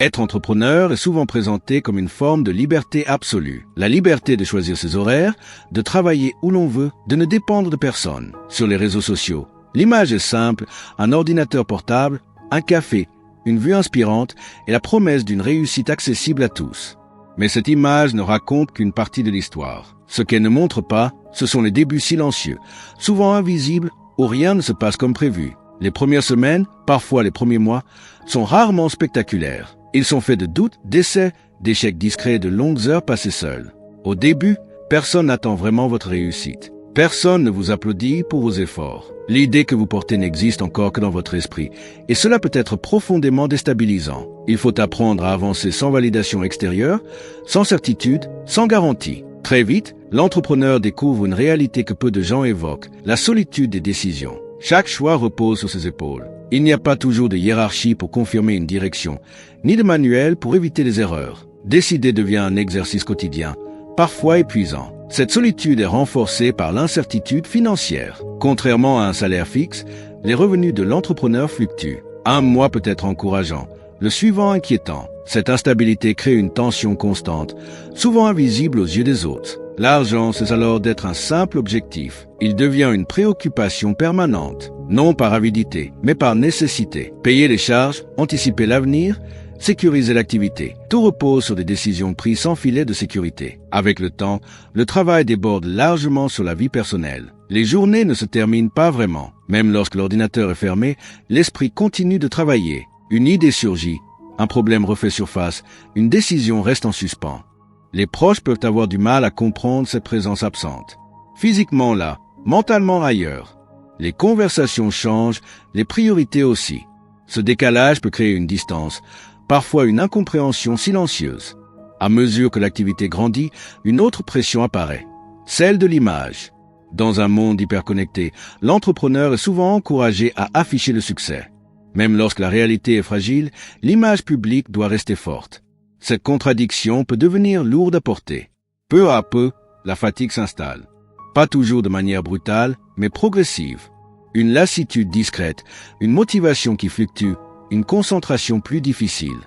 Être entrepreneur est souvent présenté comme une forme de liberté absolue. La liberté de choisir ses horaires, de travailler où l'on veut, de ne dépendre de personne. Sur les réseaux sociaux, l'image est simple, un ordinateur portable, un café, une vue inspirante et la promesse d'une réussite accessible à tous. Mais cette image ne raconte qu'une partie de l'histoire. Ce qu'elle ne montre pas, ce sont les débuts silencieux, souvent invisibles, où rien ne se passe comme prévu. Les premières semaines, parfois les premiers mois, sont rarement spectaculaires. Ils sont faits de doutes, d'essais, d'échecs discrets et de longues heures passées seules. Au début, personne n'attend vraiment votre réussite. Personne ne vous applaudit pour vos efforts. L'idée que vous portez n'existe encore que dans votre esprit, et cela peut être profondément déstabilisant. Il faut apprendre à avancer sans validation extérieure, sans certitude, sans garantie. Très vite, l'entrepreneur découvre une réalité que peu de gens évoquent, la solitude des décisions. Chaque choix repose sur ses épaules. Il n'y a pas toujours de hiérarchie pour confirmer une direction, ni de manuel pour éviter les erreurs. Décider devient un exercice quotidien, parfois épuisant. Cette solitude est renforcée par l'incertitude financière. Contrairement à un salaire fixe, les revenus de l'entrepreneur fluctuent. Un mois peut être encourageant, le suivant inquiétant. Cette instabilité crée une tension constante, souvent invisible aux yeux des autres. L'argent cesse alors d'être un simple objectif. Il devient une préoccupation permanente, non par avidité, mais par nécessité. Payer les charges, anticiper l'avenir, sécuriser l'activité. Tout repose sur des décisions prises sans filet de sécurité. Avec le temps, le travail déborde largement sur la vie personnelle. Les journées ne se terminent pas vraiment. Même lorsque l'ordinateur est fermé, l'esprit continue de travailler. Une idée surgit, un problème refait surface, une décision reste en suspens. Les proches peuvent avoir du mal à comprendre cette présence absente. Physiquement là, mentalement ailleurs. Les conversations changent, les priorités aussi. Ce décalage peut créer une distance, parfois une incompréhension silencieuse. À mesure que l'activité grandit, une autre pression apparaît, celle de l'image. Dans un monde hyperconnecté, l'entrepreneur est souvent encouragé à afficher le succès. Même lorsque la réalité est fragile, l'image publique doit rester forte. Cette contradiction peut devenir lourde à porter. Peu à peu, la fatigue s'installe. Pas toujours de manière brutale, mais progressive. Une lassitude discrète, une motivation qui fluctue, une concentration plus difficile.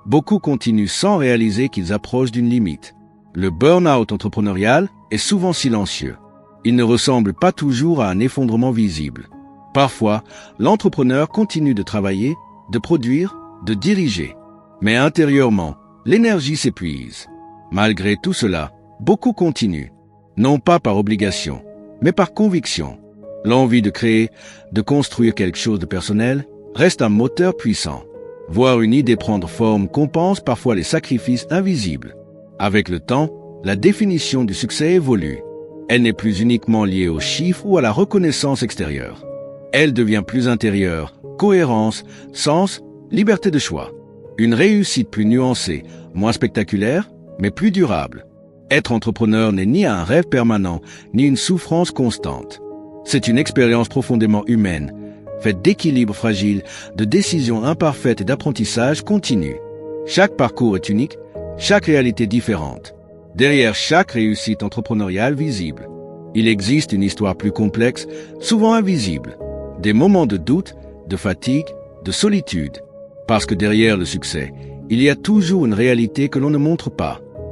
Beaucoup continuent sans réaliser qu'ils approchent d'une limite. Le burn-out entrepreneurial est souvent silencieux. Il ne ressemble pas toujours à un effondrement visible. Parfois, l'entrepreneur continue de travailler, de produire, de diriger. Mais intérieurement, l'énergie s'épuise. Malgré tout cela, beaucoup continuent. Non pas par obligation, mais par conviction. L'envie de créer, de construire quelque chose de personnel, reste un moteur puissant. Voir une idée prendre forme compense parfois les sacrifices invisibles. Avec le temps, la définition du succès évolue. Elle n'est plus uniquement liée aux chiffres ou à la reconnaissance extérieure. Elle devient plus intérieure, cohérence, sens, liberté de choix. Une réussite plus nuancée, moins spectaculaire, mais plus durable. Être entrepreneur n'est ni un rêve permanent, ni une souffrance constante. C'est une expérience profondément humaine, faite d'équilibres fragiles, de décisions imparfaites et d'apprentissage continu. Chaque parcours est unique, chaque réalité différente. Derrière chaque réussite entrepreneuriale visible, il existe une histoire plus complexe, souvent invisible. Des moments de doute, de fatigue, de solitude. Parce que derrière le succès, il y a toujours une réalité que l'on ne montre pas.